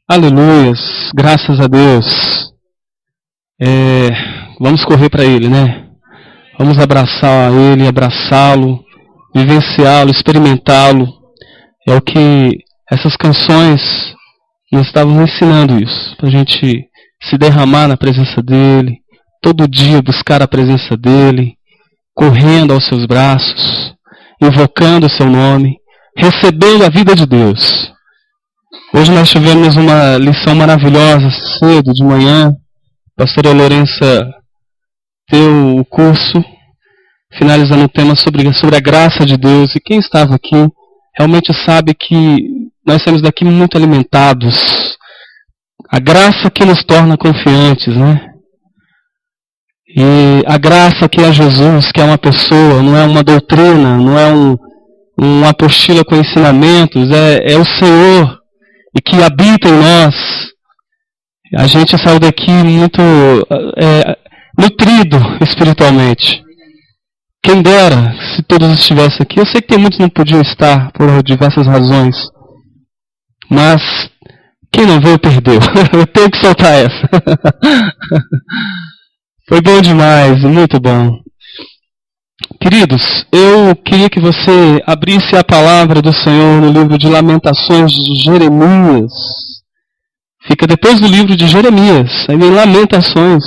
Aleluias, graças a Deus. Vamos correr para Ele, né? Vamos abraçar Ele, abraçá-lo, vivenciá-lo, experimentá-lo. É o que essas canções nos estavam ensinando isso. Para a gente se derramar na presença dEle, todo dia buscar a presença dEle, correndo aos seus braços, invocando o seu nome, recebendo a vida de Deus. Hoje nós tivemos uma lição maravilhosa, cedo, de manhã. A pastora Lourença deu o curso, finalizando o tema sobre a graça de Deus. E quem estava aqui realmente sabe que nós saímos daqui muito alimentados. A graça que nos torna confiantes, né? E a graça que é Jesus, que é uma pessoa, não é uma doutrina, não é uma apostila com ensinamentos, é o Senhor, e que habita em nós. A gente saiu daqui muito nutrido espiritualmente. Quem dera se todos estivessem aqui. Eu sei que tem muitos que não podiam estar por diversas razões, mas quem não veio perdeu. Eu tenho que soltar essa. Foi bom demais, muito bom. Queridos, eu queria que você abrisse a palavra do Senhor no livro de Lamentações de Jeremias. Fica depois do livro de Jeremias. Aí vem Lamentações,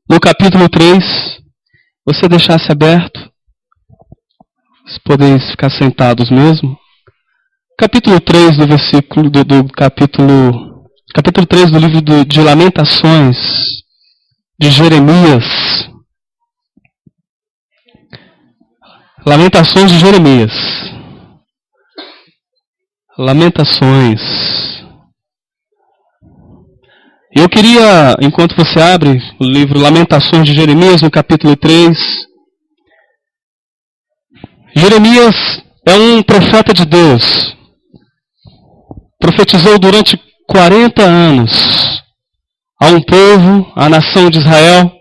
no capítulo 3. Você deixasse aberto. Vocês podem ficar sentados mesmo. Capítulo 3 do versículo do capítulo 3 do livro de Lamentações de Jeremias. Lamentações de Jeremias. Lamentações. Eu queria, enquanto você abre o livro Lamentações de Jeremias, no capítulo 3, Jeremias é um profeta de Deus. Profetizou durante 40 anos a um povo, a nação de Israel.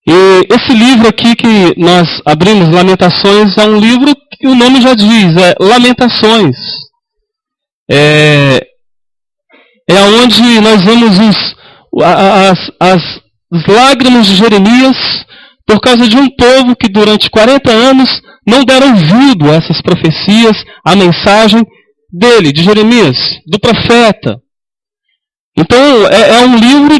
E esse livro aqui que nós abrimos, Lamentações, é um livro que o nome já diz, é Lamentações. É onde nós vemos as lágrimas de Jeremias por causa de um povo que durante 40 anos não deram ouvido a essas profecias, a mensagem dele, de Jeremias, do profeta. Então é um livro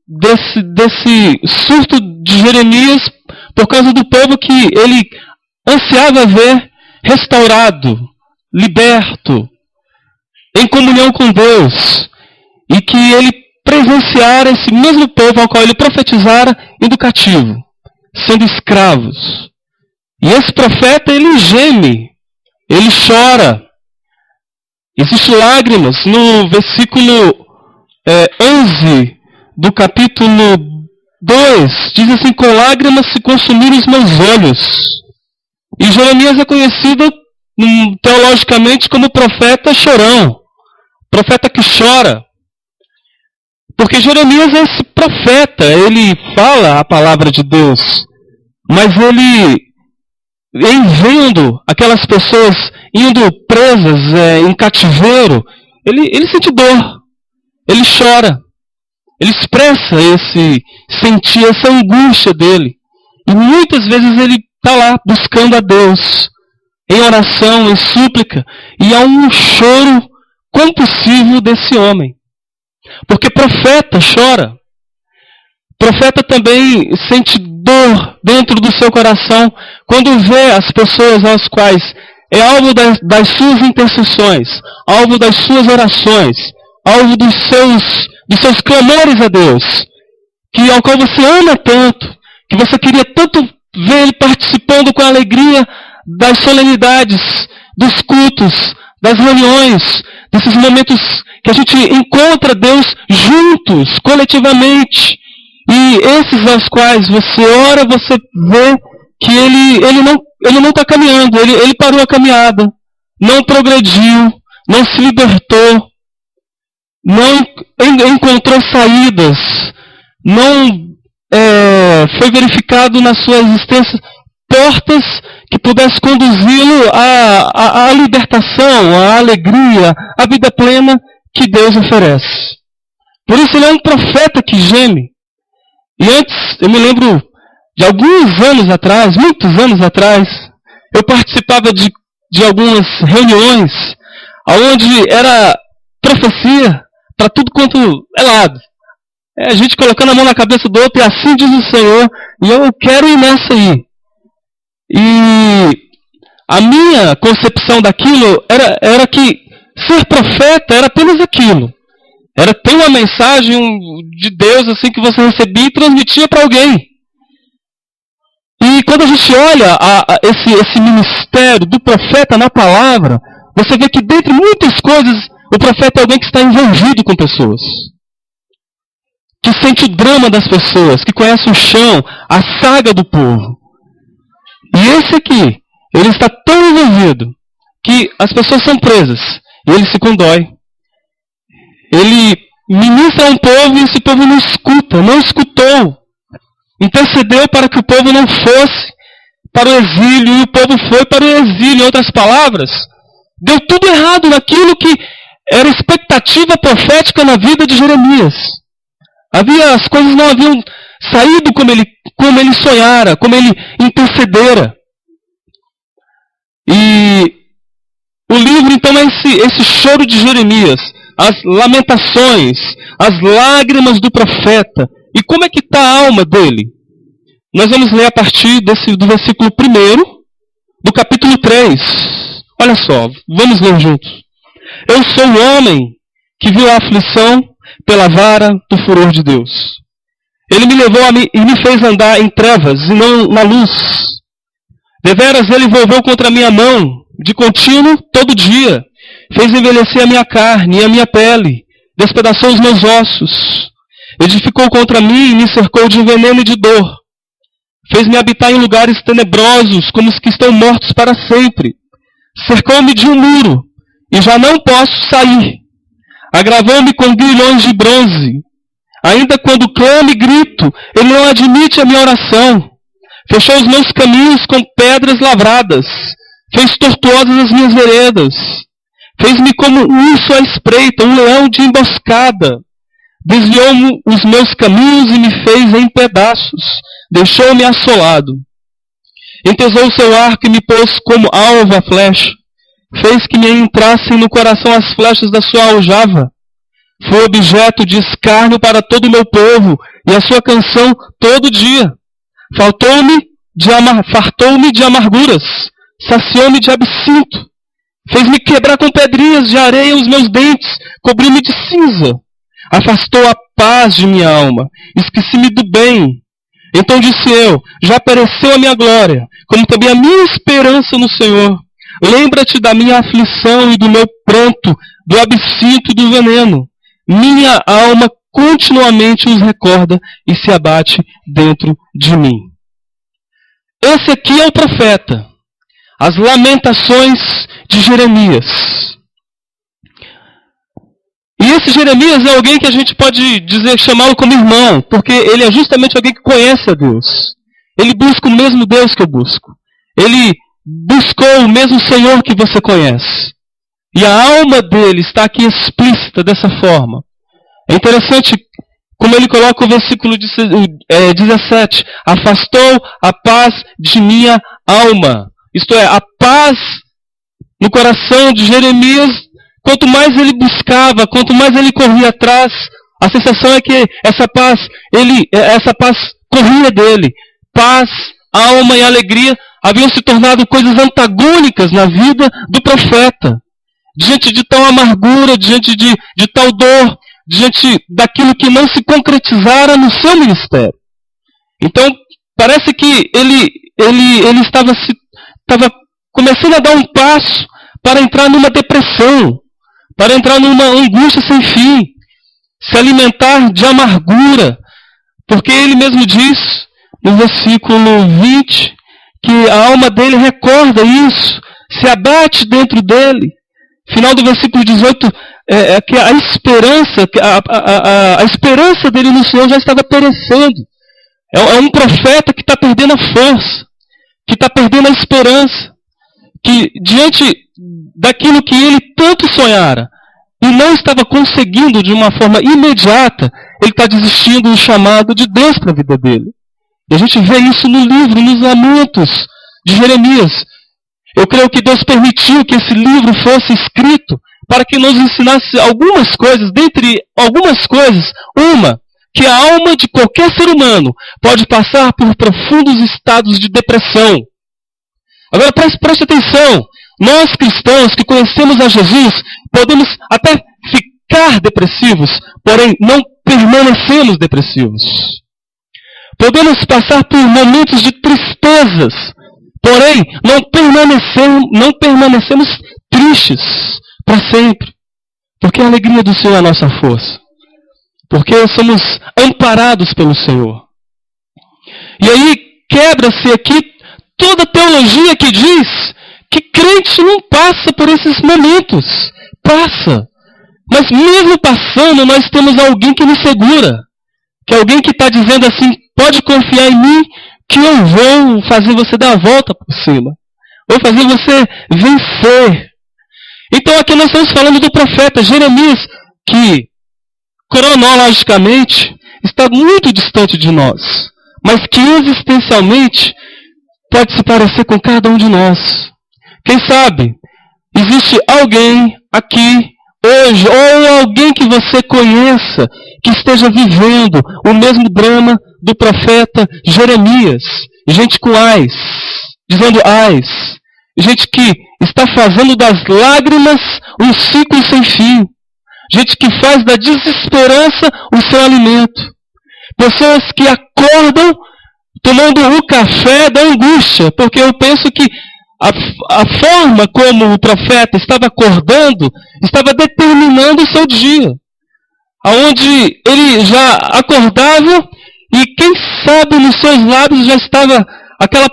desse surto de Jeremias por causa do povo que ele ansiava ver restaurado, liberto, em comunhão com Deus, e que ele presenciara esse mesmo povo ao qual ele profetizara indo cativo, sendo escravos. E esse profeta, ele geme, ele chora. Existem lágrimas no versículo 11 do capítulo 2, diz assim: com lágrimas se consumiram os meus olhos. E Jeremias é conhecido teologicamente como profeta chorão, profeta que chora. Porque Jeremias é esse profeta, ele fala a palavra de Deus, mas ele, em vendo aquelas pessoas indo presas em cativeiro, ele sente dor, ele chora, ele expressa sentir essa angústia dele. E muitas vezes ele está lá buscando a Deus, em oração, em súplica, e há um choro compulsivo desse homem. Porque profeta chora. Profeta também sente dor dentro do seu coração quando vê as pessoas às quais é alvo das suas intercessões, alvo das suas orações, alvo dos seus clamores a Deus, ao qual você ama tanto, que você queria tanto ver ele participando com alegria das solenidades, dos cultos, das reuniões, desses momentos que a gente encontra Deus juntos, coletivamente. E esses aos quais você ora, você vê que ele não está caminhando, ele parou a caminhada, não progrediu, não se libertou, não encontrou saídas, não foi verificado na sua existência portas que pudesse conduzi-lo à libertação, à alegria, à vida plena que Deus oferece. Por isso ele é um profeta que geme. E antes, eu me lembro de alguns anos atrás, muitos anos atrás, eu participava de algumas reuniões onde era profecia para tudo quanto é lado. É a gente colocando a mão na cabeça do outro e assim diz o Senhor, e eu quero ir nessa aí. E a minha concepção daquilo era que ser profeta era apenas aquilo. Era ter uma mensagem de Deus assim que você recebia e transmitia para alguém. E quando a gente olha esse ministério do profeta na palavra, você vê que dentre muitas coisas, o profeta é alguém que está envolvido com pessoas. Que sente o drama das pessoas, que conhece o chão, a saga do povo. E esse aqui, ele está tão envolvido que as pessoas são presas e ele se condói. Ele ministra a um povo e esse povo não escuta, não escutou. Intercedeu para que o povo não fosse para o exílio e o povo foi para o exílio. Em outras palavras, deu tudo errado naquilo que era expectativa profética na vida de Jeremias. As coisas não haviam saído como ele sonhara, como ele intercedera. E o livro então é esse choro de Jeremias, as lamentações, as lágrimas do profeta. E como é que está a alma dele? Nós vamos ler a partir do versículo 1 do capítulo 3. Olha só, vamos ler juntos. Eu sou o homem que viu a aflição pela vara do furor de Deus. Ele me levou e me fez andar em trevas e não na luz. Deveras ele volveu contra a minha mão, de contínuo, todo dia. Fez envelhecer a minha carne e a minha pele, despedaçou os meus ossos. Edificou contra mim e me cercou de veneno e de dor. Fez-me habitar em lugares tenebrosos, como os que estão mortos para sempre. Cercou-me de um muro, e já não posso sair. Agravou-me com grilhões de bronze. Ainda quando clamo e grito, ele não admite a minha oração. Fechou os meus caminhos com pedras lavradas. Fez tortuosas as minhas veredas. Fez-me como um urso à espreita, um leão de emboscada. Desviou-me os meus caminhos e me fez em pedaços. Deixou-me assolado. Entesou o seu arco e me pôs como alvo a flecha. Fez que me entrassem no coração as flechas da sua aljava. Foi objeto de escárnio para todo o meu povo, e a sua canção todo dia. Fartou-me de amarguras, saciou-me de absinto. Fez-me quebrar com pedrinhas de areia os meus dentes, cobriu-me de cinza. Afastou a paz de minha alma, esqueci-me do bem. Então disse eu, já pereceu a minha glória, como também a minha esperança no Senhor. Lembra-te da minha aflição e do meu pranto, do absinto e do veneno. Minha alma continuamente os recorda e se abate dentro de mim. Esse aqui é o profeta. As lamentações de Jeremias. E esse Jeremias é alguém que a gente pode dizer, chamá-lo como irmão, porque ele é justamente alguém que conhece a Deus. Ele busca o mesmo Deus que eu busco. Ele buscou o mesmo Senhor que você conhece. E a alma dele está aqui explícita dessa forma. É interessante como ele coloca o versículo 17. Afastou a paz de minha alma. Isto é, a paz no coração de Jeremias, quanto mais ele buscava, quanto mais ele corria atrás, a sensação é que essa paz corria dele. Paz, alma e alegria haviam se tornado coisas antagônicas na vida do profeta. Diante de tal amargura, diante de tal dor, diante daquilo que não se concretizara no seu ministério. Então, parece que ele estava começando a dar um passo para entrar numa depressão, para entrar numa angústia sem fim, se alimentar de amargura, porque ele mesmo diz, no versículo 20, que a alma dele recorda isso, se abate dentro dele. Final do versículo 18, que a esperança dele no Senhor já estava perecendo. É um profeta que está perdendo a força, que está perdendo a esperança, que diante daquilo que ele tanto sonhara e não estava conseguindo de uma forma imediata, ele está desistindo do chamado de Deus para a vida dele. E a gente vê isso no livro, nos lamentos de Jeremias. Eu creio que Deus permitiu que esse livro fosse escrito para que nos ensinasse algumas coisas, dentre algumas coisas, uma, que a alma de qualquer ser humano pode passar por profundos estados de depressão. Agora preste atenção, nós cristãos que conhecemos a Jesus, podemos até ficar depressivos, porém não permanecemos depressivos. Podemos passar por momentos de tristezas, porém não permanecemos tristes para sempre. Porque a alegria do Senhor é a nossa força. Porque somos amparados pelo Senhor. E aí quebra-se aqui toda a teologia que diz que crente não passa por esses momentos. Passa. Mas mesmo passando, nós temos alguém que nos segura. Que é alguém que está dizendo assim, pode confiar em mim, que eu vou fazer você dar a volta por cima. Vou fazer você vencer. Então aqui nós estamos falando do profeta Jeremias, que cronologicamente está muito distante de nós, mas que existencialmente pode se parecer com cada um de nós. Quem sabe, existe alguém aqui hoje, ou alguém que você conheça, que esteja vivendo o mesmo drama do profeta Jeremias. Gente com ais, dizendo ais. Gente que está fazendo das lágrimas um ciclo sem fim. Gente que faz da desesperança o seu alimento. Pessoas que acordam tomando o café da angústia, porque eu penso que a forma como o profeta estava acordando estava determinando o seu dia. Onde ele já acordava e quem sabe nos seus lábios já estava aquela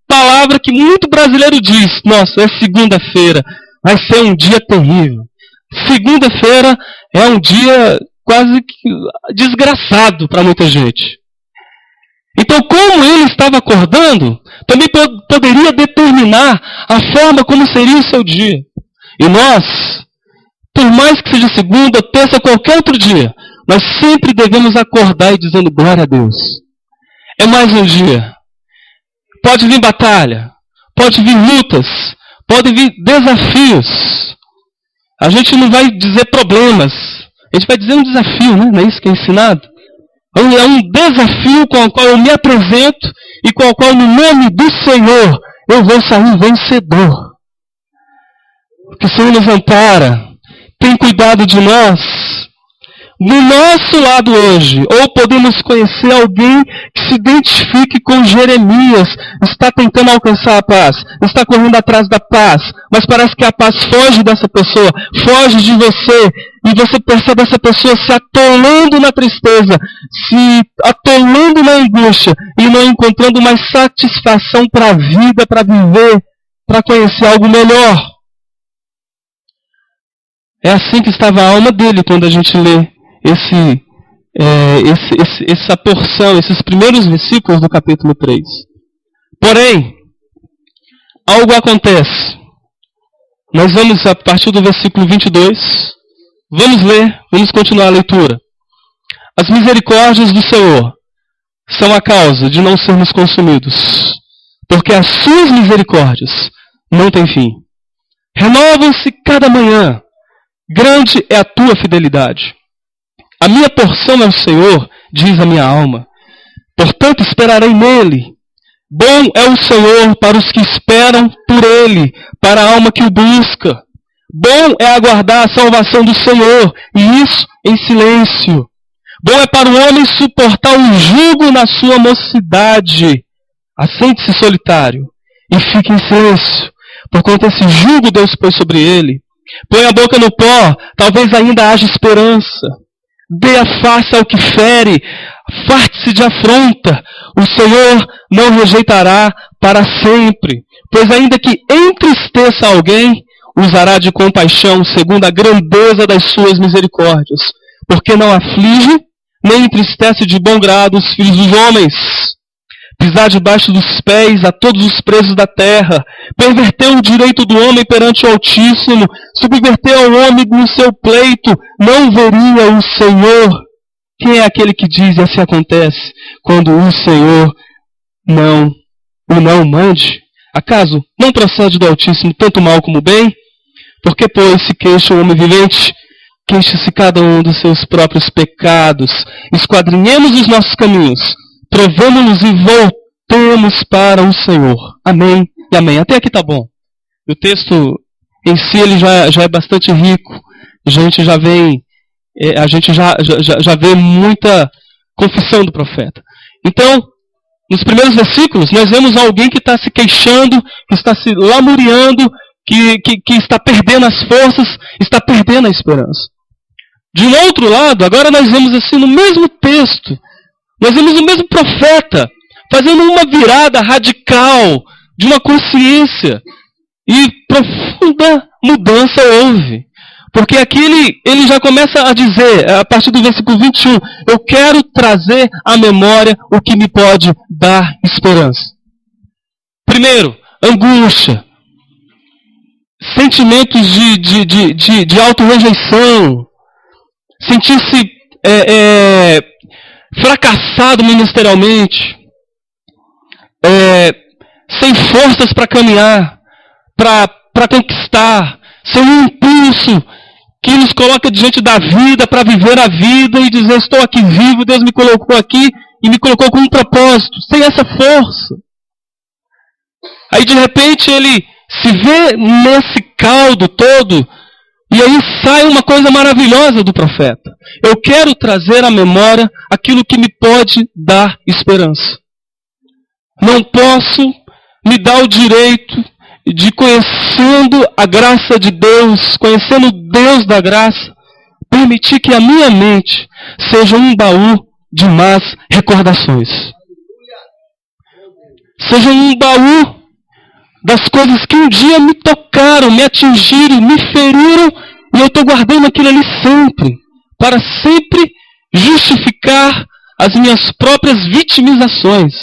palavra que muito brasileiro diz, nossa, é segunda-feira, vai ser um dia terrível. Segunda-feira é um dia quase que desgraçado para muita gente. Então, como ele estava acordando, também poderia determinar a forma como seria o seu dia. E nós, por mais que seja segunda, terça ou qualquer outro dia, nós sempre devemos acordar e dizendo glória a Deus. É mais um dia. Pode vir batalha, pode vir lutas, pode vir desafios. A gente não vai dizer problemas, a gente vai dizer um desafio, né? Não é isso que é ensinado? É um desafio com o qual eu me apresento e com o qual, no nome do Senhor, eu vou sair vencedor. Porque o Senhor nos ampara, tem cuidado de nós. Do nosso lado hoje, ou podemos conhecer alguém que se identifique com Jeremias, está tentando alcançar a paz, está correndo atrás da paz, mas parece que a paz foge dessa pessoa, foge de você, e você percebe essa pessoa se atolando na tristeza, se atolando na angústia, e não encontrando mais satisfação para a vida, para viver, para conhecer algo melhor. É assim que estava a alma dele quando a gente lê essa porção, esses primeiros versículos do capítulo 3. Porém, algo acontece. Nós vamos, a partir do versículo 22, vamos ler, vamos continuar a leitura. As misericórdias do Senhor são a causa de não sermos consumidos, porque as suas misericórdias não têm fim. Renovam-se cada manhã. Grande é a tua fidelidade. A minha porção é o Senhor, diz a minha alma. Portanto, esperarei nele. Bom é o Senhor para os que esperam por ele, para a alma que o busca. Bom é aguardar a salvação do Senhor, e isso em silêncio. Bom é para o homem suportar o jugo na sua mocidade. Assente-se solitário e fique em silêncio, porquanto esse jugo Deus pôs sobre ele. Põe a boca no pó, talvez ainda haja esperança. Dê a face ao que fere, farte-se de afronta. O Senhor não rejeitará para sempre, pois ainda que entristeça alguém, usará de compaixão segundo a grandeza das suas misericórdias, porque não aflige, nem entristece de bom grado os filhos dos homens. pisar debaixo dos pés a todos os presos da terra, perverteu o direito do homem perante o Altíssimo, subverteu ao homem no seu pleito, não veria o Senhor. Quem é aquele que diz e assim acontece, quando o Senhor o não mande? Acaso não procede do Altíssimo tanto mal como bem? Porque, pois, se queixa o homem vivente, queixa-se cada um dos seus próprios pecados. Esquadrinhemos os nossos caminhos, provamo-nos e voltemos para o Senhor. Amém e amém. Até aqui está bom. O texto em si ele já é bastante rico. A gente já vê muita confissão do profeta. Então, nos primeiros versículos, nós vemos alguém que está se queixando, que está se lamuriando, que está perdendo as forças, está perdendo a esperança. De um outro lado, agora nós vemos assim no mesmo texto, nós vemos o mesmo profeta fazendo uma virada radical de uma consciência, e profunda mudança houve. Porque aqui ele já começa a dizer, a partir do versículo 21, eu quero trazer à memória o que me pode dar esperança. Primeiro, angústia, sentimentos de auto-rejeição, sentir-se fracassado ministerialmente, sem forças para caminhar, para conquistar, sem um impulso que nos coloca diante da vida para viver a vida e dizer, estou aqui vivo, Deus me colocou aqui e me colocou com um propósito, sem essa força. Aí de repente ele se vê nesse caldo todo, e aí sai uma coisa maravilhosa do profeta. Eu quero trazer à memória aquilo que me pode dar esperança. Não posso me dar o direito de, conhecendo a graça de Deus, conhecendo o Deus da graça, permitir que a minha mente seja um baú de más recordações. Seja um baú das coisas que um dia me tocaram, me atingiram, me feriram, e eu estou guardando aquilo ali sempre, para sempre justificar as minhas próprias vitimizações,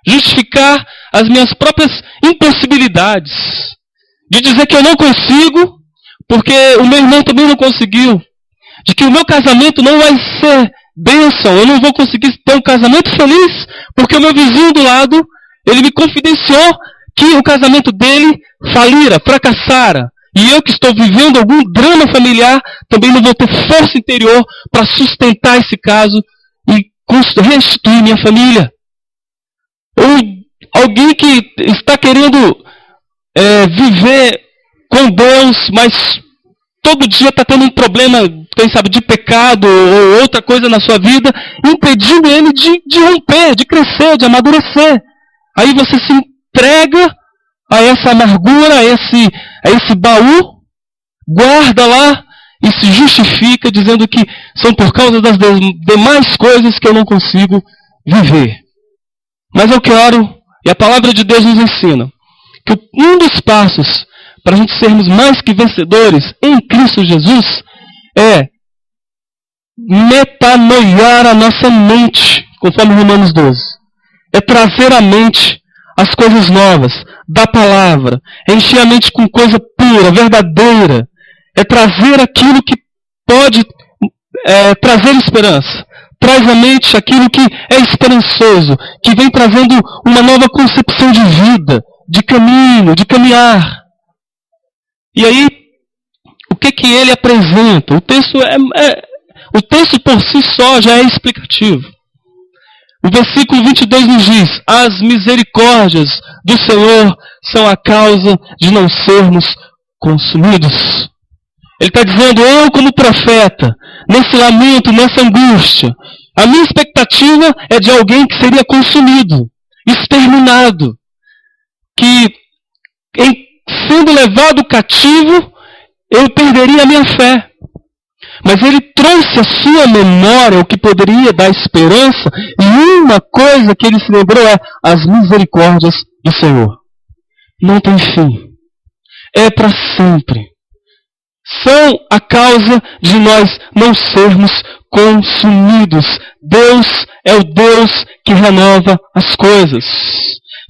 justificar as minhas próprias impossibilidades, de dizer que eu não consigo, porque o meu irmão também não conseguiu, de que o meu casamento não vai ser bênção, eu não vou conseguir ter um casamento feliz, porque o meu vizinho do lado, ele me confidenciou que o casamento dele falira, fracassara. E eu que estou vivendo algum drama familiar, também não vou ter força interior para sustentar esse caso e restituir minha família. Ou alguém que está querendo viver com Deus, mas todo dia está tendo um problema, quem sabe, de pecado ou outra coisa na sua vida, impedindo ele de romper, de crescer, de amadurecer. Aí você se entrega a essa amargura, a esse baú, guarda lá e se justifica dizendo que são por causa das demais coisas que eu não consigo viver. Mas eu quero, e a palavra de Deus nos ensina, que um dos passos para a gente sermos mais que vencedores em Cristo Jesus é metanoiar a nossa mente, conforme Romanos 12. É trazer à mente as coisas novas da palavra, encher a mente com coisa pura, verdadeira, é trazer aquilo que pode trazer esperança. Traz à mente aquilo que é esperançoso, que vem trazendo uma nova concepção de vida, de caminho, de caminhar. E aí, o que ele apresenta? O texto por si só já é explicativo. O versículo 22 nos diz, as misericórdias do Senhor são a causa de não sermos consumidos. Ele está dizendo, eu como profeta, nesse lamento, nessa angústia, a minha expectativa é de alguém que seria consumido, exterminado, que sendo levado cativo, eu perderia a minha fé. Mas ele trouxe à sua memória o que poderia dar esperança, e uma coisa que ele se lembrou é as misericórdias do Senhor. Não tem fim. É para sempre. São a causa de nós não sermos consumidos. Deus é o Deus que renova as coisas.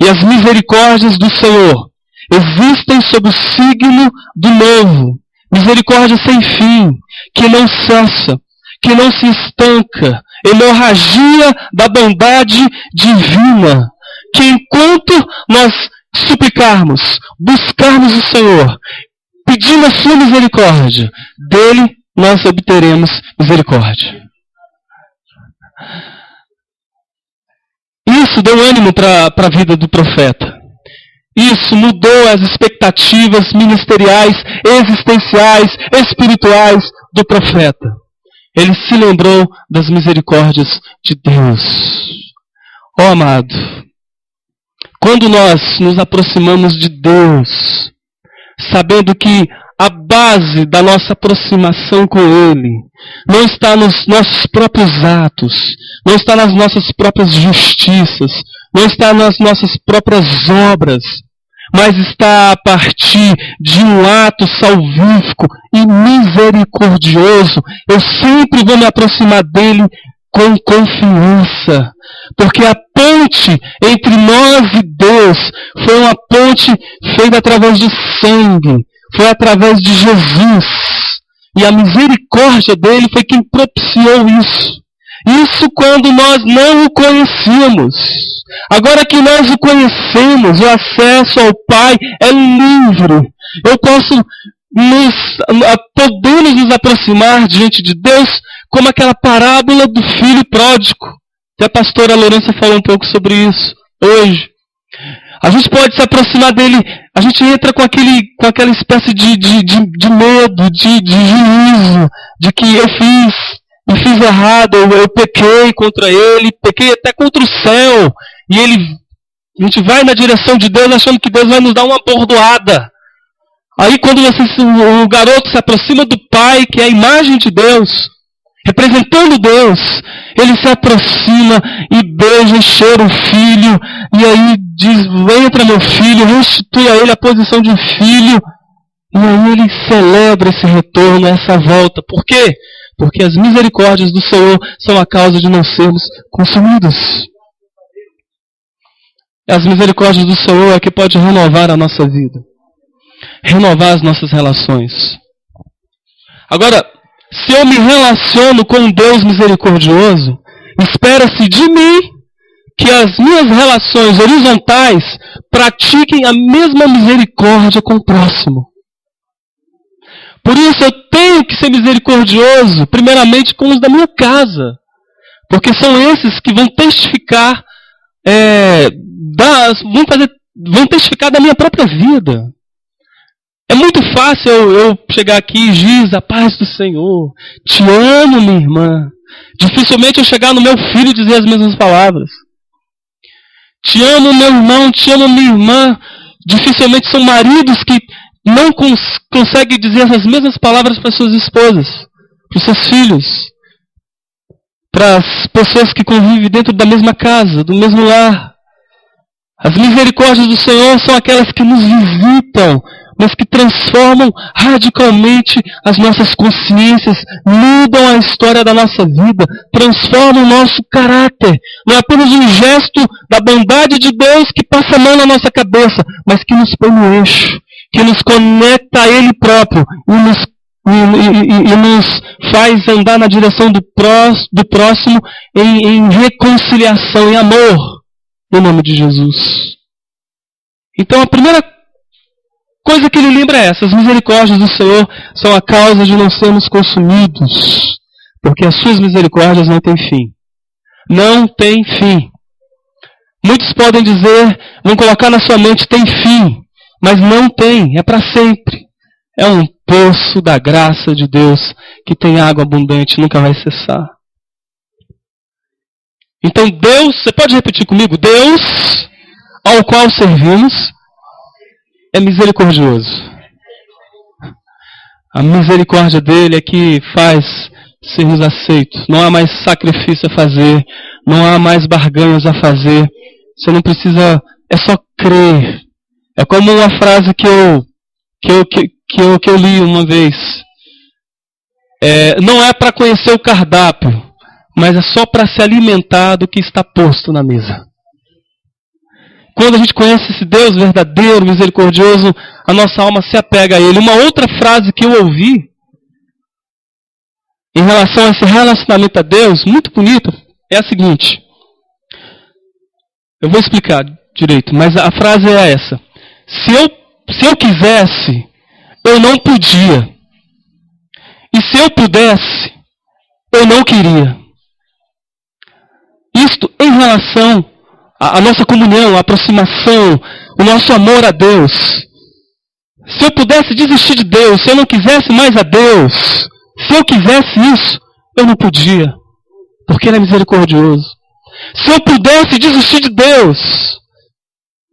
E as misericórdias do Senhor existem sob o signo do novo. Misericórdia sem fim, que não cessa, que não se estanca, hemorragia da bondade divina, que enquanto nós suplicarmos, buscarmos o Senhor, pedindo a sua misericórdia, dele nós obteremos misericórdia. Isso deu ânimo para a vida do profeta. Isso mudou as expectativas ministeriais, existenciais, espirituais do profeta. Ele se lembrou das misericórdias de Deus. Ó amado, quando nós nos aproximamos de Deus, sabendo que a base da nossa aproximação com Ele não está nos nossos próprios atos, não está nas nossas próprias justiças, não está nas nossas próprias obras, mas está a partir de um ato salvífico e misericordioso, eu sempre vou me aproximar dele com confiança, porque a ponte entre nós e Deus foi uma ponte feita através de sangue, foi através de Jesus, e a misericórdia dele foi quem propiciou isso. Isso quando nós não o conhecíamos. Agora que nós o conhecemos, o acesso ao Pai é livre. Eu posso podemos nos aproximar diante de Deus como aquela parábola do filho pródigo. Que a pastora Lourença falou um pouco sobre isso hoje. A gente pode se aproximar dele, a gente entra com aquela espécie de medo, de juízo, de que eu fiz errado, eu pequei contra ele, pequei até contra o céu. E a gente vai na direção de Deus achando que Deus vai nos dar uma bordoada. Aí quando o garoto se aproxima do Pai, que é a imagem de Deus, representando Deus, ele se aproxima e beija e cheira o filho, e aí diz, entra meu filho, restitui a ele a posição de filho, e aí ele celebra esse retorno, essa volta. Por quê? Porque as misericórdias do Senhor são a causa de não sermos consumidos. As misericórdias do Senhor é que pode renovar a nossa vida, renovar as nossas relações. Agora, se eu me relaciono com um Deus misericordioso, espera-se de mim que as minhas relações horizontais pratiquem a mesma misericórdia com o próximo. Por isso eu tenho que ser misericordioso, primeiramente com os da minha casa. Porque são esses que vão testificar, vão testificar da minha própria vida. É muito fácil eu chegar aqui, Giz, a paz do Senhor, te amo, minha irmã. Dificilmente eu chegar no meu filho e dizer as mesmas palavras. Te amo, meu irmão, te amo, minha irmã. Dificilmente são maridos que não conseguem dizer as mesmas palavras para suas esposas, para os seus filhos, para as pessoas que convivem dentro da mesma casa, do mesmo lar. As misericórdias do Senhor são aquelas que nos visitam, mas que transformam radicalmente as nossas consciências, mudam a história da nossa vida, transformam o nosso caráter. Não é apenas um gesto da bondade de Deus que passa a mão na nossa cabeça, mas que nos põe no eixo, que nos conecta a Ele próprio e nos faz andar na direção do próximo em reconciliação, em amor, no nome de Jesus. Então a primeira coisa que ele lembra é essa: as misericórdias do Senhor são a causa de não sermos consumidos, porque as suas misericórdias não têm fim. Não tem fim. Muitos podem dizer, vão colocar na sua mente, tem fim, mas não tem, é para sempre. É um poço da graça de Deus que tem água abundante, nunca vai cessar. Então Deus, você pode repetir comigo? Deus, ao qual servimos, é misericordioso. A misericórdia dele é que faz sermos aceitos. Não há mais sacrifício a fazer, não há mais barganhas a fazer. Você não precisa, é só crer. É como uma frase que eu li uma vez. não é para conhecer o cardápio, mas é só para se alimentar do que está posto na mesa. Quando a gente conhece esse Deus verdadeiro, misericordioso, a nossa alma se apega a Ele. Uma outra frase que eu ouvi em relação a esse relacionamento a Deus, muito bonita, é a seguinte. Eu vou explicar direito, mas a frase é essa. Se eu quisesse, eu não podia. E se eu pudesse, eu não queria. Isto em relação à nossa comunhão, à aproximação, o nosso amor a Deus. Se eu pudesse desistir de Deus, se eu não quisesse mais a Deus, se eu quisesse isso, eu não podia, porque Ele é misericordioso. Se eu pudesse desistir de Deus,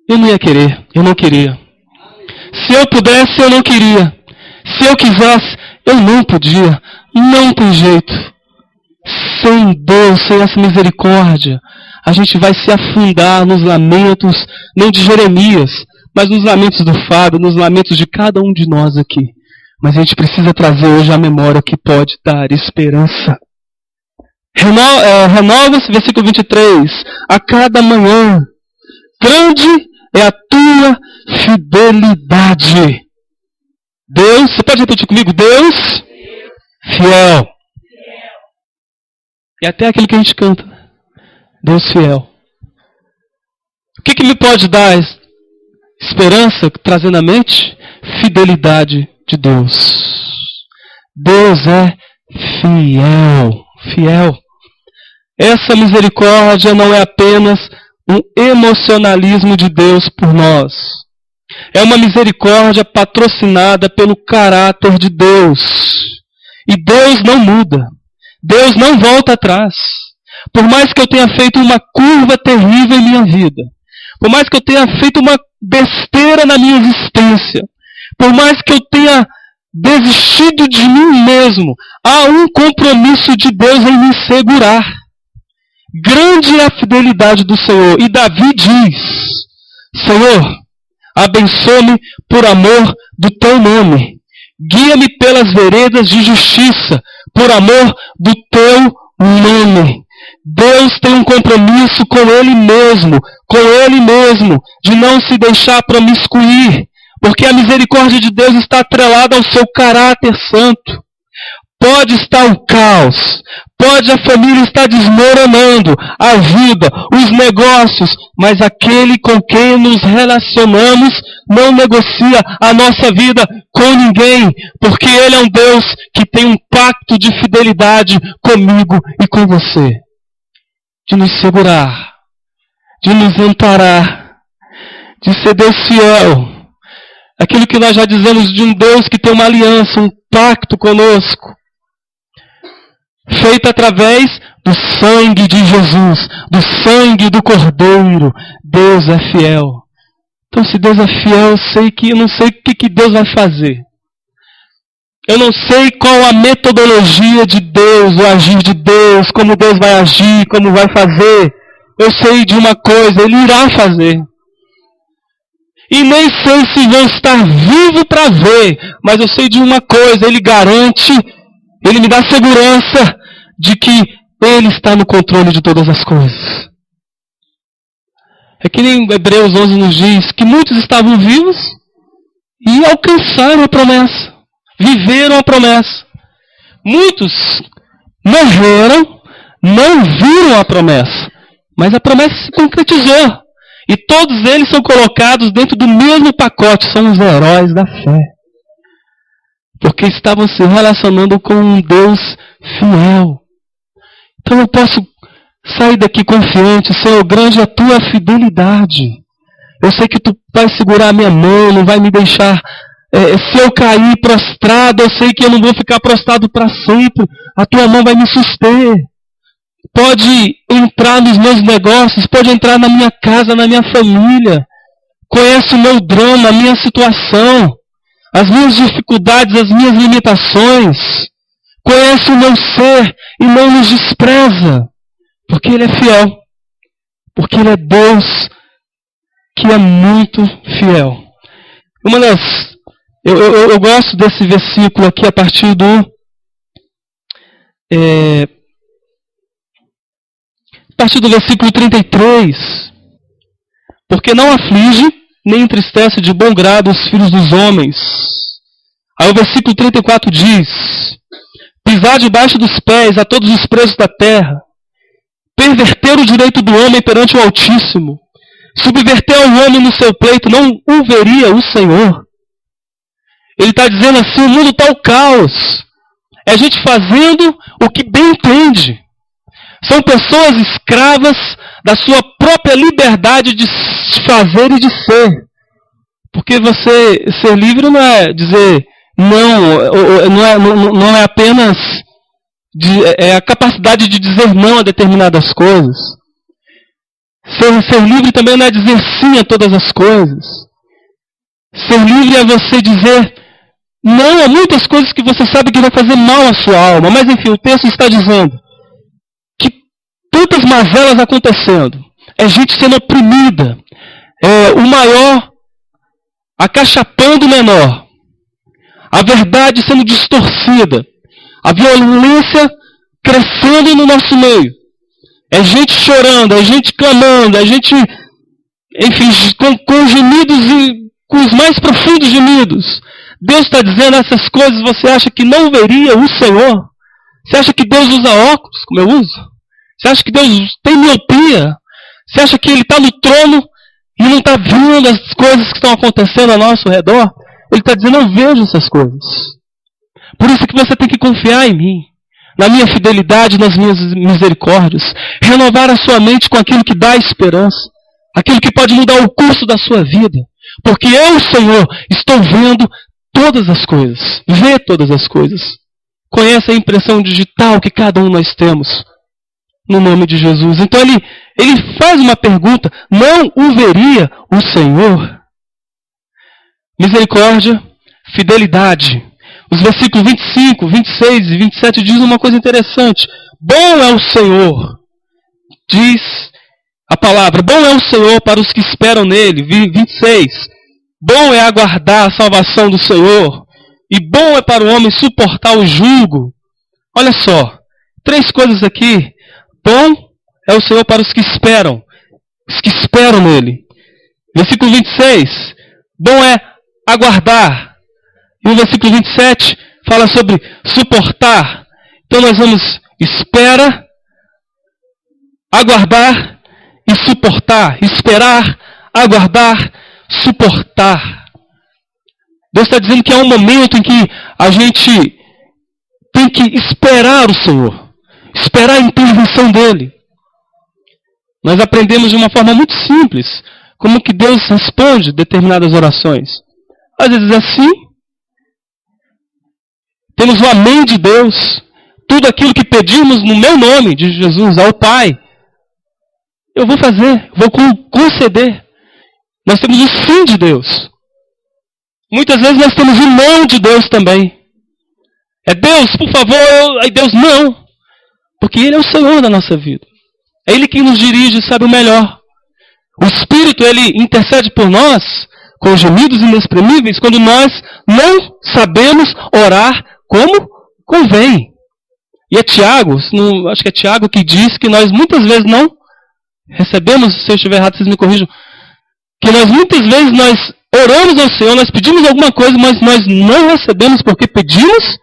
eu não ia querer, eu não queria. Se eu pudesse, eu não queria. Se eu quisesse, eu não podia. Não tem jeito. Sem Deus, sem essa misericórdia, a gente vai se afundar nos lamentos, não de Jeremias, mas nos lamentos do Fábio, nos lamentos de cada um de nós aqui. Mas a gente precisa trazer hoje a memória que pode dar esperança. Renova-se, versículo 23. A cada manhã, grande é a tua fidelidade. Deus, você pode repetir comigo? Deus, fiel. E até aquilo que a gente canta. Deus fiel. O que me pode dar esperança, trazendo à mente? Fidelidade de Deus. Deus é fiel. Fiel. Essa misericórdia não é apenas um emocionalismo de Deus por nós. É uma misericórdia patrocinada pelo caráter de Deus. E Deus não muda. Deus não volta atrás. Por mais que eu tenha feito uma curva terrível em minha vida, por mais que eu tenha feito uma besteira na minha existência, por mais que eu tenha desistido de mim mesmo, há um compromisso de Deus em me segurar. Grande é a fidelidade do Senhor. E Davi diz: Senhor, abençoa-me por amor do teu nome. Guia-me pelas veredas de justiça, por amor do teu nome. Deus tem um compromisso com Ele mesmo, de não se deixar promiscuir, porque a misericórdia de Deus está atrelada ao seu caráter santo. Pode estar o caos, pode a família estar desmoronando, a vida, os negócios, mas aquele com quem nos relacionamos não negocia a nossa vida com ninguém, porque Ele é um Deus que tem um pacto de fidelidade comigo e com você, de nos segurar, de nos amparar, de ser Deus fiel. Aquilo que nós já dizemos de um Deus que tem uma aliança, um pacto conosco, feito através do sangue de Jesus, do sangue do Cordeiro. Deus é fiel. Então, se Deus é fiel, eu não sei o que Deus vai fazer. Eu não sei qual a metodologia de Deus, o agir de Deus, como Deus vai agir, como vai fazer. Eu sei de uma coisa, Ele irá fazer. E nem sei se vou estar vivo para ver, mas eu sei de uma coisa, Ele garante, Ele me dá segurança de que Ele está no controle de todas as coisas. É que nem Hebreus 11 nos diz que muitos estavam vivos e alcançaram a promessa, viveram a promessa. Muitos morreram, não viram a promessa, mas a promessa se concretizou. E todos eles são colocados dentro do mesmo pacote, são os heróis da fé. Porque estavam se relacionando com um Deus fiel. Então eu posso sair daqui confiante, Senhor, grande é a tua fidelidade. Eu sei que tu vai segurar a minha mão, não vai me deixar, se eu cair prostrado, eu sei que eu não vou ficar prostrado para sempre. A tua mão vai me suster. Pode entrar nos meus negócios, pode entrar na minha casa, na minha família. Conhece o meu drama, a minha situação, as minhas dificuldades, as minhas limitações. Conhece o meu ser e não nos despreza. Porque Ele é fiel. Porque Ele é Deus que é muito fiel. Eu gosto desse versículo aqui a partir do a partir do versículo 33. Porque não aflige, nem entristece de bom grado os filhos dos homens. Aí o versículo 34 diz: pisar debaixo dos pés a todos os presos da terra, perverter o direito do homem perante o Altíssimo, subverter ao homem no seu pleito, não o veria o Senhor. Ele está dizendo assim: o mundo está o caos. É a gente fazendo o que bem entende. São pessoas escravas da sua própria liberdade de fazer e de ser. Porque você ser livre não é dizer não é apenas a capacidade de dizer não a determinadas coisas. Ser livre também não é dizer sim a todas as coisas. Ser livre é você dizer não a muitas coisas que você sabe que vai fazer mal à sua alma. Mas enfim, o texto está dizendo que tantas mazelas acontecendo, é gente sendo oprimida, o maior acachapando o menor, a verdade sendo distorcida, a violência crescendo no nosso meio. É gente chorando, é gente clamando, é gente, enfim, com gemidos e com os mais profundos gemidos. Deus está dizendo essas coisas, você acha que não veria o Senhor? Você acha que Deus usa óculos, como eu uso? Você acha que Deus tem miopia? Você acha que Ele está no trono e não está vendo as coisas que estão acontecendo ao nosso redor? Ele está dizendo: eu vejo essas coisas. Por isso que você tem que confiar em mim, na minha fidelidade, nas minhas misericórdias. Renovar a sua mente com aquilo que dá esperança, aquilo que pode mudar o curso da sua vida. Porque eu, Senhor, estou vendo todas as coisas. Vê todas as coisas. Conhece a impressão digital que cada um nós temos. No nome de Jesus. Então ele faz uma pergunta: não o veria o Senhor? Misericórdia, fidelidade. Os versículos 25, 26 e 27 dizem uma coisa interessante. Bom é o Senhor, diz a palavra, bom é o Senhor para os que esperam nele. 26. Bom é aguardar a salvação do Senhor, e bom é para o homem suportar o jugo. Olha só, 3 coisas aqui. Bom é o Senhor para os que esperam nele. Versículo 26, bom é aguardar. E o versículo 27 fala sobre suportar. Então nós vamos espera, aguardar e suportar. Esperar, aguardar, suportar. Deus está dizendo que é um momento em que a gente tem que esperar o Senhor. Esperar a intervenção dele. Nós aprendemos de uma forma muito simples como que Deus responde determinadas orações. Às vezes é sim. Temos o amém de Deus. Tudo aquilo que pedimos no meu nome, de Jesus, ao Pai, eu vou fazer, vou conceder. Nós temos o sim de Deus. Muitas vezes nós temos o não de Deus também. É Deus, por favor, aí Deus não. Porque Ele é o Senhor da nossa vida. É Ele quem nos dirige e sabe o melhor. O Espírito, Ele intercede por nós com gemidos inexprimíveis quando nós não sabemos orar como convém. E é Tiago, acho que é Tiago que diz que nós muitas vezes não recebemos, se eu estiver errado, vocês me corrijam, que nós muitas vezes nós oramos ao Senhor, nós pedimos alguma coisa, mas nós não recebemos porque pedimos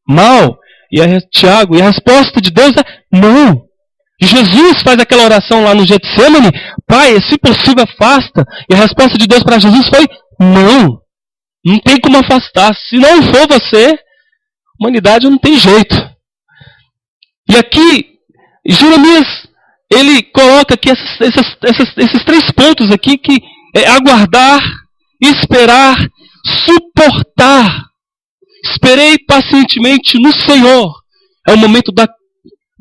mal. E Tiago, e a resposta de Deus é não. E Jesus faz aquela oração lá no Getsemane: Pai, se possível afasta. E a resposta de Deus para Jesus foi não. Não tem como afastar. Se não for você, humanidade não tem jeito. E aqui, Jeremias, ele coloca aqui esses 3 pontos aqui, que é aguardar, esperar, suportar. Esperei pacientemente no Senhor. É o momento da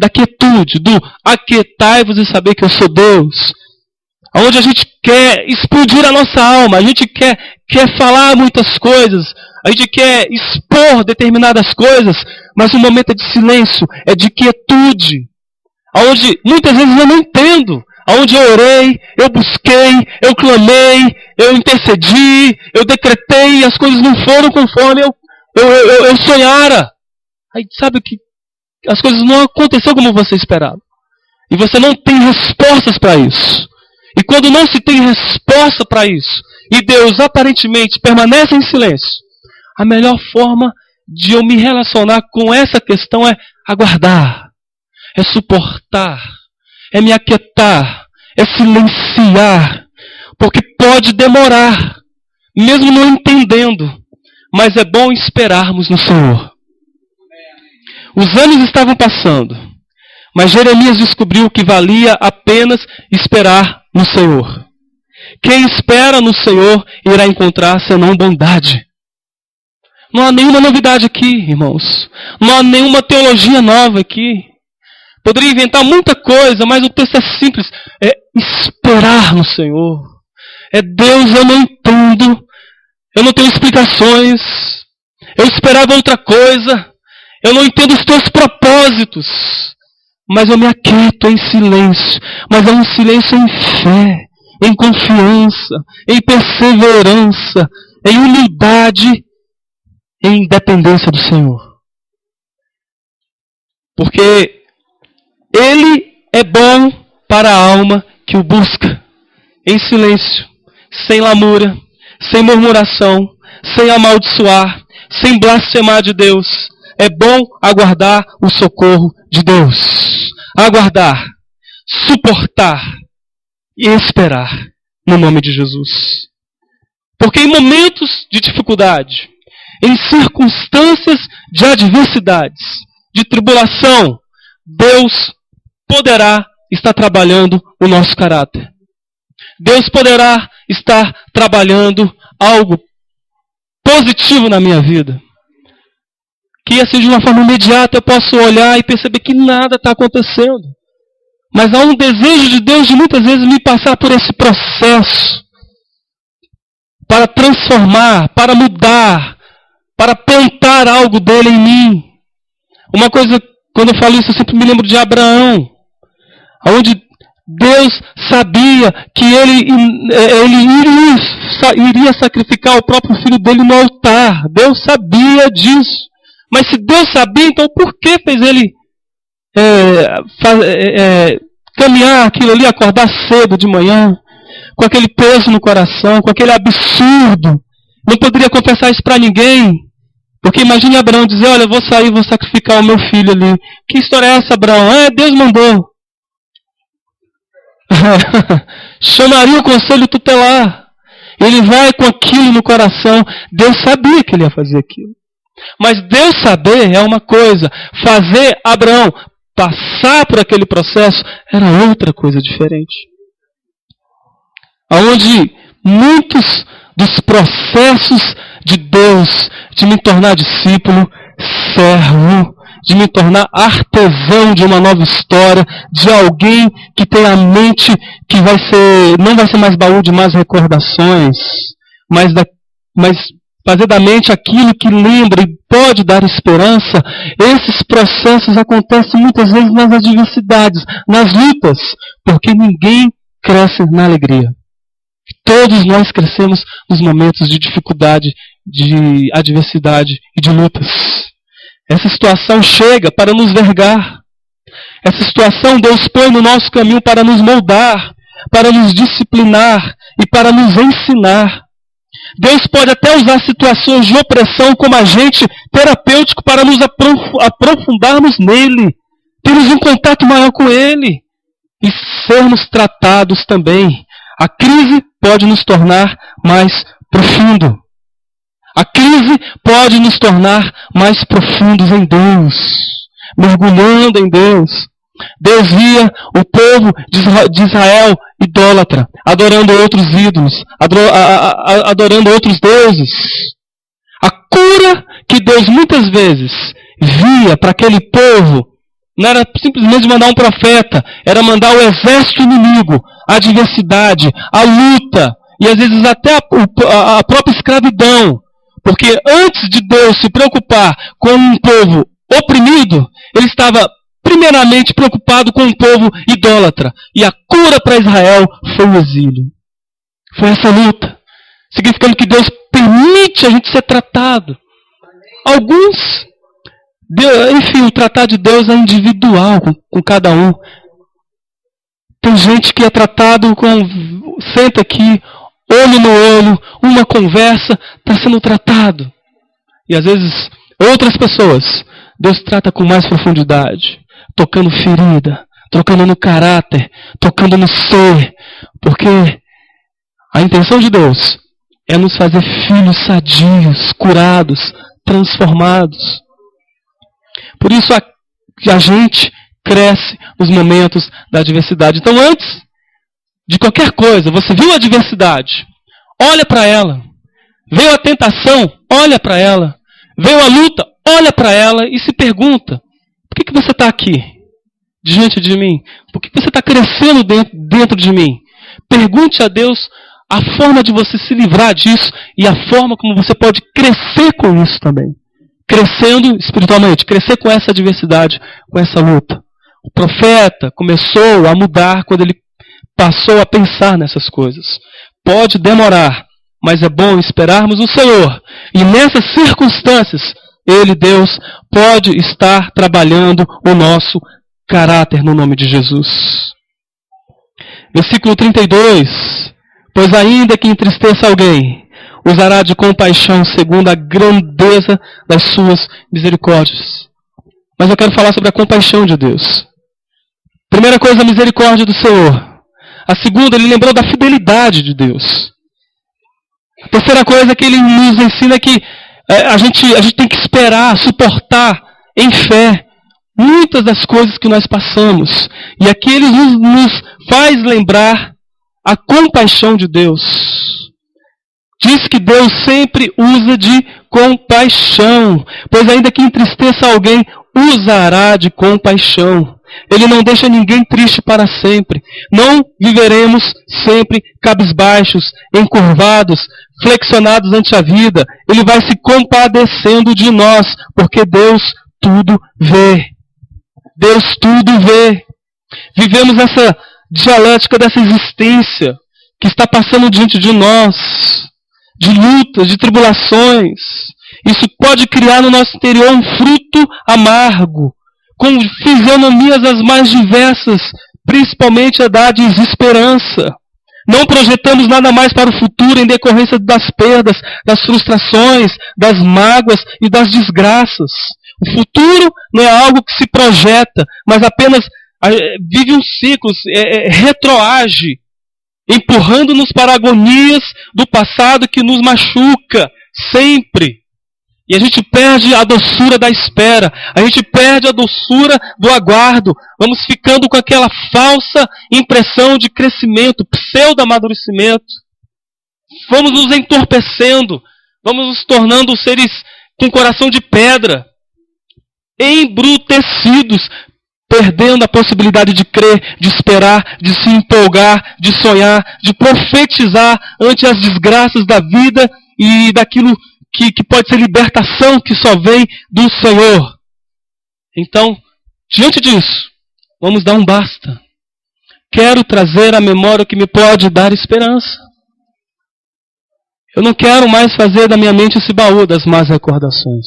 quietude, do aquietai-vos e saber que eu sou Deus. Onde a gente quer explodir a nossa alma, a gente quer falar muitas coisas, a gente quer expor determinadas coisas, mas o momento é de silêncio, é de quietude. Onde muitas vezes eu não entendo. Onde eu orei, eu busquei, eu clamei, eu intercedi, eu decretei e as coisas não foram conforme eu sonhara. Aí sabe o que as coisas não aconteceram como você esperava. E você não tem respostas para isso. E quando não se tem resposta para isso, e Deus aparentemente permanece em silêncio, a melhor forma de eu me relacionar com essa questão é aguardar, é suportar, é me aquietar, é silenciar, porque pode demorar, mesmo não entendendo, mas é bom esperarmos no Senhor. Os anos estavam passando, mas Jeremias descobriu que valia apenas esperar no Senhor. Quem espera no Senhor irá encontrar senão bondade. Não há nenhuma novidade aqui, irmãos. Não há nenhuma teologia nova aqui. Poderia inventar muita coisa, mas o texto é simples. É esperar no Senhor. É Deus, eu não entendo. Eu não tenho explicações. Eu esperava outra coisa. Eu não entendo os teus propósitos. Mas eu me aquieto em silêncio. Mas é um silêncio em fé, em confiança, em perseverança, em humildade, em dependência do Senhor. Porque Ele é bom para a alma que o busca. Em silêncio, sem lamúria, sem murmuração, sem amaldiçoar, sem blasfemar de Deus. É bom aguardar o socorro de Deus. Aguardar, suportar e esperar no nome de Jesus. Porque em momentos de dificuldade, em circunstâncias de adversidades, de tribulação, Deus poderá estar trabalhando o nosso caráter. Deus poderá estar trabalhando algo positivo na minha vida. Que assim de uma forma imediata eu posso olhar e perceber que nada está acontecendo. Mas há um desejo de Deus de muitas vezes me passar por esse processo para transformar, para mudar, para plantar algo dele em mim. Uma coisa, quando eu falo isso, eu sempre me lembro de Abraão, onde Deus sabia que ele iria sacrificar o próprio filho dele no altar. Deus sabia disso. Mas se Deus sabia, então por que fez ele caminhar aquilo ali, acordar cedo de manhã, com aquele peso no coração, com aquele absurdo? Não poderia confessar isso para ninguém. Porque imagine Abraão dizer, olha, eu vou sair, vou sacrificar o meu filho ali. Que história é essa, Abraão? Deus mandou. Chamaria o conselho tutelar. Ele vai com aquilo no coração. Deus sabia que ele ia fazer aquilo. Mas Deus saber é uma coisa. Fazer Abraão passar por aquele processo era outra coisa diferente. Onde muitos dos processos de Deus, de me tornar discípulo, servo, de me tornar artesão de uma nova história, de alguém que tem a mente que não vai ser mais baú de más recordações, mas fazer da mente aquilo que lembra e pode dar esperança. Esses processos acontecem muitas vezes nas adversidades, nas lutas, porque ninguém cresce na alegria. Todos nós crescemos nos momentos de dificuldade, de adversidade e de lutas. Essa situação chega para nos vergar. Essa situação Deus põe no nosso caminho para nos moldar, para nos disciplinar e para nos ensinar. Deus pode até usar situações de opressão como agente terapêutico para nos aprofundarmos nele, termos um contato maior com ele e sermos tratados também. A crise pode nos tornar mais profundo. A crise pode nos tornar mais profundos em Deus, mergulhando em Deus. Deus via o povo de Israel idólatra, adorando outros ídolos, adorando outros deuses. A cura que Deus muitas vezes via para aquele povo não era simplesmente mandar um profeta, era mandar o exército inimigo, a adversidade, a luta, e às vezes até a própria escravidão. Porque antes de Deus se preocupar com um povo oprimido, ele estava primeiramente preocupado com um povo idólatra. E a cura para Israel foi o exílio. Foi essa luta. Significando que Deus permite a gente ser tratado. Alguns Enfim, o tratar de Deus é individual com cada um. Tem gente que é tratado senta aqui, olho no olho, uma conversa, está sendo tratado. E às vezes, outras pessoas, Deus trata com mais profundidade, tocando ferida, tocando no caráter, tocando no ser. Porque a intenção de Deus é nos fazer filhos sadios, curados, transformados. Por isso a gente cresce nos momentos da adversidade. Então, antes de qualquer coisa, você viu a adversidade, olha para ela. Veio a tentação, olha para ela. Veio a luta, olha para ela e se pergunta: por que você está aqui, diante de mim? Por que você está crescendo dentro de mim? Pergunte a Deus a forma de você se livrar disso e a forma como você pode crescer com isso também. Crescendo espiritualmente, crescer com essa adversidade, com essa luta. O profeta começou a mudar quando ele passou a pensar nessas coisas. Pode demorar, mas é bom esperarmos o Senhor. E nessas circunstâncias, Ele, Deus, pode estar trabalhando o nosso caráter no nome de Jesus. Versículo 32. Pois ainda que entristeça alguém, usará de compaixão segundo a grandeza das suas misericórdias. Mas eu quero falar sobre a compaixão de Deus. Primeira coisa, a misericórdia do Senhor. A segunda, ele lembrou da fidelidade de Deus. A terceira coisa que ele nos ensina é que a gente tem que esperar, suportar em fé muitas das coisas que nós passamos. E aqui ele nos faz lembrar a compaixão de Deus. Diz que Deus sempre usa de compaixão, pois ainda que entristeça alguém, usará de compaixão. Ele não deixa ninguém triste para sempre. Não viveremos sempre cabisbaixos, encurvados, flexionados ante a vida. Ele vai se compadecendo de nós, porque Deus tudo vê. Deus tudo vê. Vivemos essa dialética dessa existência que está passando diante de nós, de lutas, de tribulações. Isso pode criar no nosso interior um fruto amargo, com fisionomias as mais diversas, principalmente a da desesperança. Não projetamos nada mais para o futuro em decorrência das perdas, das frustrações, das mágoas e das desgraças. O futuro não é algo que se projeta, mas apenas vive um ciclo, retroage, empurrando-nos para agonias do passado que nos machuca sempre. E a gente perde a doçura da espera, a gente perde a doçura do aguardo. Vamos ficando com aquela falsa impressão de crescimento, pseudo-amadurecimento. Vamos nos entorpecendo, vamos nos tornando seres com coração de pedra, embrutecidos, perdendo a possibilidade de crer, de esperar, de se empolgar, de sonhar, de profetizar ante as desgraças da vida e daquilo que pode ser libertação que só vem do Senhor. Então, diante disso, vamos dar um basta. Quero trazer à memória o que me pode dar esperança. Eu não quero mais fazer da minha mente esse baú das más recordações.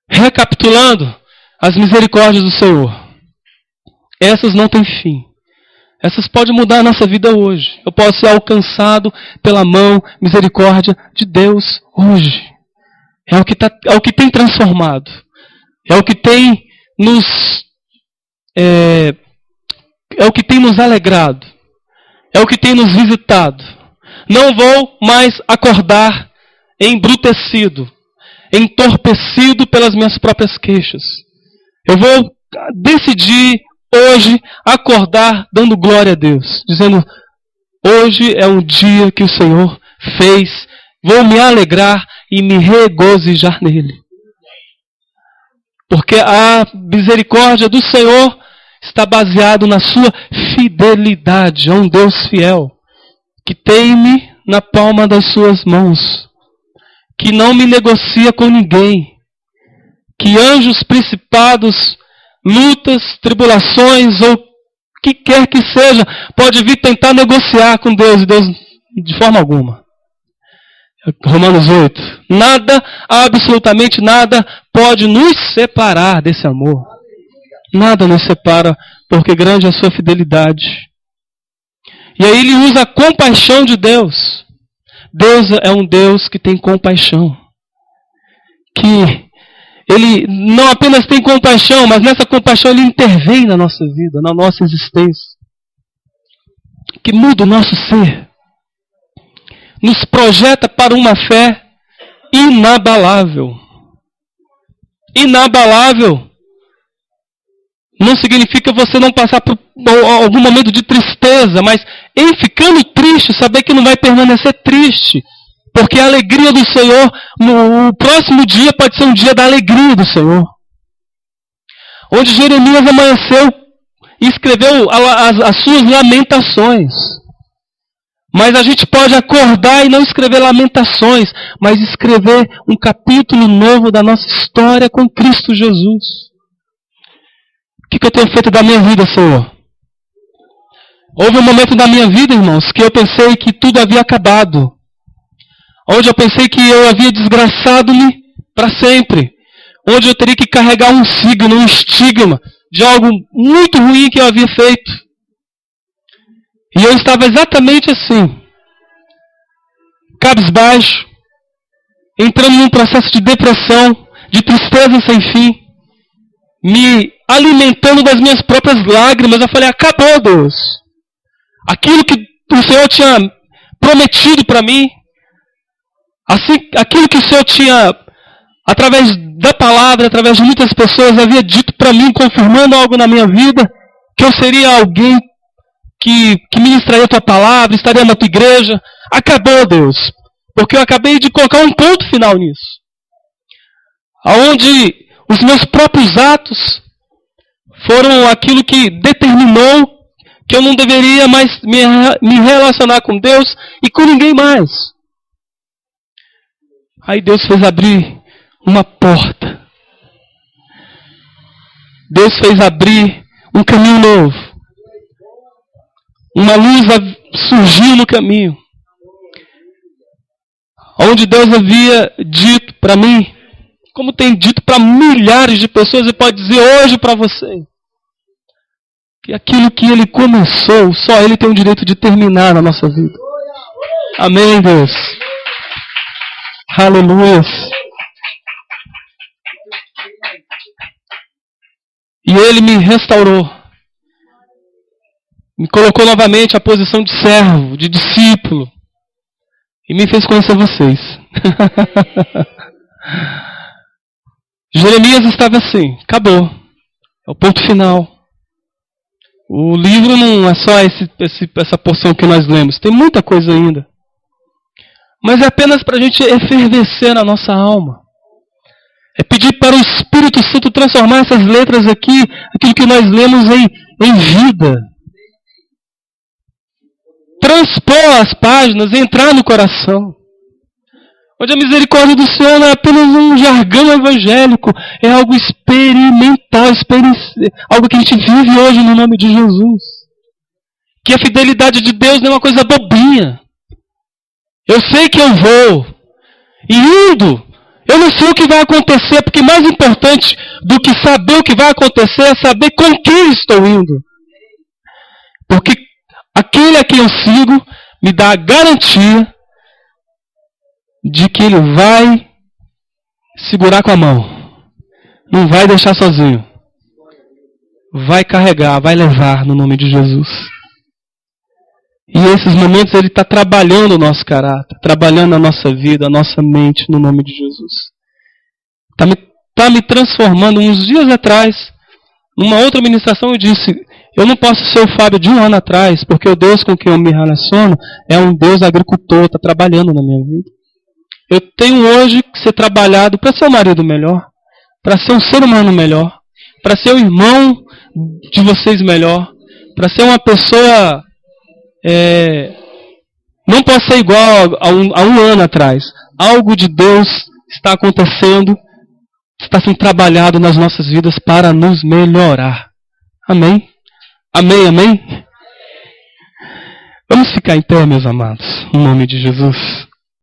Recapitulando, as misericórdias do Senhor. Essas não têm fim. Essas podem mudar a nossa vida hoje. Eu posso ser alcançado pela mão, misericórdia de Deus hoje. É o que tem transformado. É o que tem o que tem nos alegrado. É o que tem nos visitado. Não vou mais acordar embrutecido, entorpecido pelas minhas próprias queixas. Eu vou decidir hoje acordar dando glória a Deus, dizendo: hoje é um dia que o Senhor fez, vou me alegrar e me regozijar nele. Porque a misericórdia do Senhor está baseado na sua fidelidade. É um Deus fiel, que tem-me na palma das suas mãos, que não me negocia com ninguém, que anjos, principados, lutas, tribulações ou o que quer que seja, pode vir tentar negociar com Deus, e Deus de forma alguma. Romanos 8. Nada, absolutamente nada, pode nos separar desse amor. Nada nos separa, porque grande é a sua fidelidade. E aí ele usa a compaixão de Deus. Deus é um Deus que tem compaixão. Que Ele não apenas tem compaixão, mas nessa compaixão Ele intervém na nossa vida, na nossa existência. Que muda o nosso ser. Nos projeta para uma fé inabalável. Inabalável não significa você não passar por algum momento de tristeza, mas em ficando triste, saber que não vai permanecer triste. Porque a alegria do Senhor, no próximo dia pode ser um dia da alegria do Senhor. Onde Jeremias amanheceu e escreveu as suas lamentações. Mas a gente pode acordar e não escrever lamentações, mas escrever um capítulo novo da nossa história com Cristo Jesus. O que eu tenho feito da minha vida, Senhor? Houve um momento da minha vida, irmãos, que eu pensei que tudo havia acabado. Onde eu pensei que eu havia desgraçado-me para sempre. Onde eu teria que carregar um signo, um estigma de algo muito ruim que eu havia feito. E eu estava exatamente assim. Cabisbaixo. Entrando num processo de depressão, de tristeza sem fim. Me alimentando das minhas próprias lágrimas. Eu falei, acabou, Deus. Aquilo que o Senhor tinha prometido para mim. Assim, aquilo que o Senhor tinha, através da palavra, através de muitas pessoas, havia dito para mim, confirmando algo na minha vida, que eu seria alguém que ministraria a tua palavra, estaria na tua igreja. Acabou, Deus. Porque eu acabei de colocar um ponto final nisso. Onde os meus próprios atos foram aquilo que determinou que eu não deveria mais me relacionar com Deus e com ninguém mais. Aí Deus fez abrir uma porta. Deus fez abrir um caminho novo. Uma luz surgiu no caminho. Onde Deus havia dito para mim, como tem dito para milhares de pessoas, e pode dizer hoje para você, que aquilo que Ele começou, só Ele tem o direito de terminar na nossa vida. Amém, Deus. Aleluia. E Ele me restaurou. Me colocou novamente à posição de servo, de discípulo. E me fez conhecer vocês. Jeremias estava assim, acabou. É o ponto final. O livro não é só essa porção que nós lemos. Tem muita coisa ainda. Mas é apenas para a gente efervescer na nossa alma. É pedir para o Espírito Santo transformar essas letras aqui, aquilo que nós lemos em vida. Transpor as páginas, entrar no coração. Onde a misericórdia do Senhor não é apenas um jargão evangélico, é algo experimental, algo que a gente vive hoje no nome de Jesus. Que a fidelidade de Deus não é uma coisa bobinha. Eu sei que eu vou. E indo, eu não sei o que vai acontecer, porque mais importante do que saber o que vai acontecer é saber com quem estou indo. Porque aquele a quem eu sigo me dá a garantia de que Ele vai segurar com a mão. Não vai deixar sozinho. Vai carregar, vai levar no nome de Jesus. E nesses momentos Ele está trabalhando o nosso caráter, trabalhando a nossa vida, a nossa mente, no nome de Jesus. Está me transformando. Uns dias atrás, numa outra ministração, eu disse, eu não posso ser o Fábio de um ano atrás, porque o Deus com quem eu me relaciono é um Deus agricultor, está trabalhando na minha vida. Eu tenho hoje que ser trabalhado para ser um marido melhor, para ser um ser humano melhor, para ser o irmão de vocês melhor, para ser uma pessoa... não posso ser igual a um ano atrás. Algo de Deus está acontecendo, está sendo trabalhado nas nossas vidas para nos melhorar. Amém? Amém, amém? Vamos ficar em pé, meus amados, em nome de Jesus.